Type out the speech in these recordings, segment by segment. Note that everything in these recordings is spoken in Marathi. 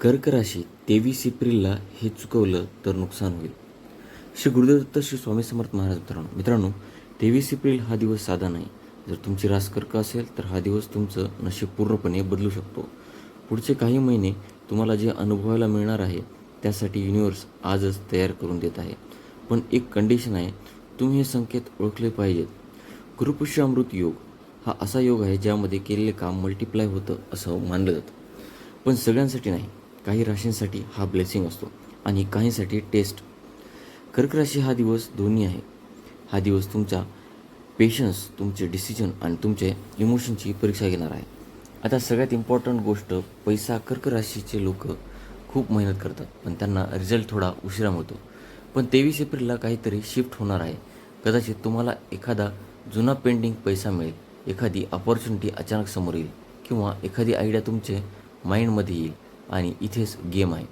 कर्क राशी 23 एप्रिलला हे चुकवलं तर नुकसान होईल. श्री गुरुदेव दत्त श्री स्वामी समर्थ महाराज. मित्रांनो 23 एप्रिल हा दिवस साधा नाही. जर तुमची रास कर्क असेल तर हा दिवस तुमचं नशीब पूर्णपणे बदलू शकतो. पुढचे काही महिने तुम्हाला जे अनुभवायला मिळणार आहे त्यासाठी युनिव्हर्स आजच तयार करून देत आहे. पण एक कंडिशन आहे, तुम्ही हे संकेत ओळखले पाहिजेत. गुरुपुष्य अमृत योग हा असा योग आहे ज्यामध्ये केलेले काम मल्टिप्लाय होतं असं मानलं जातं. पण सगळ्यांसाठी नाही. काही राशींसाठी हा ब्लेसिंग असतो आणि काहींसाठी टेस्ट. कर्क राशी हा दिवस दोन्ही आहे. हा दिवस तुमचा पेशन्स, तुमचे डिसिजन आणि तुमचे इमोशनची परीक्षा घेणार आहे. आता सगळ्यात इम्पॉर्टंट गोष्ट, पैसा. कर्क राशीचे लोक खूप मेहनत करतात पण त्यांना रिझल्ट थोडा उशिरा मिळतो. पण 23 एप्रिलला काहीतरी शिफ्ट होणार आहे. कदाचित तुम्हाला एखादा जुना पेंडिंग पैसा मिळेल, एखादी अपॉर्च्युनिटी अचानक समोर येईल किंवा एखादी आयडिया तुमचे माइंडमध्ये येईल. आणि इथेच गेम आहे.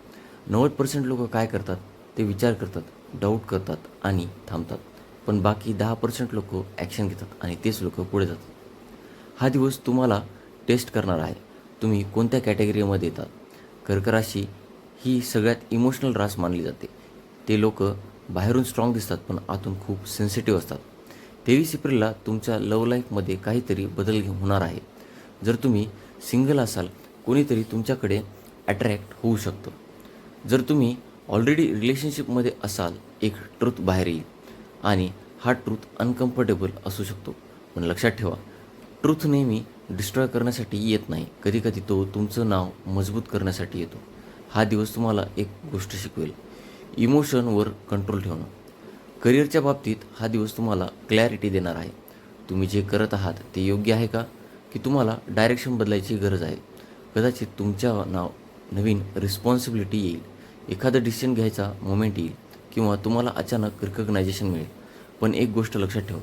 90% लोक काय करतात ते विचार करतात, डाऊट करतात आणि थांबतात. पण बाकी 10% लोक ॲक्शन घेतात आणि तेच लोक पुढे जातात. हा दिवस तुम्हाला टेस्ट करणार आहे. तुम्ही कोणत्या कॅटेगरीमध्ये येतात. कर्क राशी ही सगळ्यात इमोशनल रास मानली जाते. ते लोक बाहेरून स्ट्रॉंग दिसतात पण आतून खूप सेन्सिटिव्ह असतात. 23 एप्रिलला तुमच्या लव्ह लाईफमध्ये काहीतरी बदल होणार आहे. जर तुम्ही सिंगल असाल, कोणीतरी तुमच्याकडे अट्रॅक्ट होऊ शकतं. जर तुम्ही ऑलरेडी रिलेशनशिपमध्ये असाल, एक ट्रूथ बाहेर येईल आणि हा ट्रूथ अनकम्फर्टेबल असू शकतो. पण लक्षात ठेवा, ट्रूथ नेहमी डिस्ट्रॉय करण्यासाठी येत नाही. कधीकधी तो तुमचं नाव मजबूत करण्यासाठी येतो. हा दिवस तुम्हाला एक गोष्ट शिकवेल, इमोशनवर कंट्रोल ठेवणं. करिअरच्या बाबतीत हा दिवस तुम्हाला क्लॅरिटी देणार आहे. तुम्ही जे करत आहात ते योग्य आहे का, की तुम्हाला डायरेक्शन बदलायची गरज आहे. कदाचित तुमच्या नाव नवीन रिस्पॉन्सिबिलिटी येईल, एखादं डिसिजन घ्यायचा मोमेंट येईल किंवा तुम्हाला अचानक रिकग्नायझेशन मिळेल. पण एक गोष्ट लक्षात ठेवा,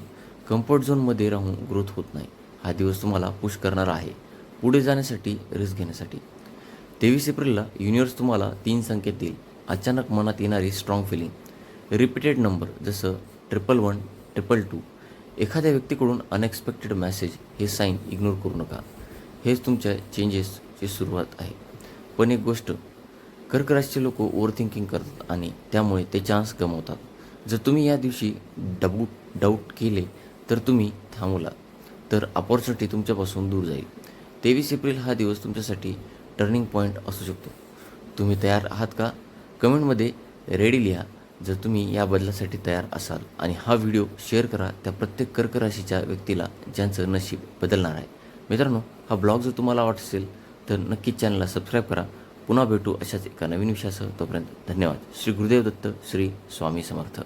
कम्फर्ट झोनमध्ये राहून ग्रोथ होत नाही. हा दिवस तुम्हाला पुश करणारा आहे, पुढे जाण्यासाठी, रिस्क घेण्यासाठी. 23 एप्रिलला युनिव्हर्स तुम्हाला 3 संकेत देईल. अचानक मनात येणारी स्ट्रॉंग फिलिंग, रिपीटेड नंबर जसं 111, 222, एखाद्या व्यक्तीकडून अनएक्सपेक्टेड मेसेज. हे साईन इग्नोर करू नका. हेच तुमच्या चेंजेसची सुरुवात आहे. पण एक गोष्ट, कर्क राशीचे लोक ओव्हर थिंकिंग करतात आणि त्यामुळे ते चान्स गमावतात. जर तुम्ही या दिवशी डाऊट केले तर तुम्ही थांबवला तर अपॉर्च्युनिटी तुमच्यापासून दूर जाईल. 23 एप्रिल हा दिवस तुमच्यासाठी टर्निंग पॉईंट असू शकतो. तुम्ही तयार आहात का? कमेंटमध्ये रेडी लिहा जर तुम्ही या बदलासाठी तयार असाल. आणि हा व्हिडिओ शेअर करा त्या प्रत्येक कर्क राशीच्या व्यक्तीला ज्यांचं नशीब बदलणार आहे. मित्रांनो, हा ब्लॉग जर तुम्हाला आवडत असेल तर नक्कीच चॅनलला सबस्क्राईब करा. पुन्हा भेटू अशाच एका नवीन विषयासह. तोपर्यंत धन्यवाद. श्री गुरुदेव दत्त, श्री स्वामी समर्थ.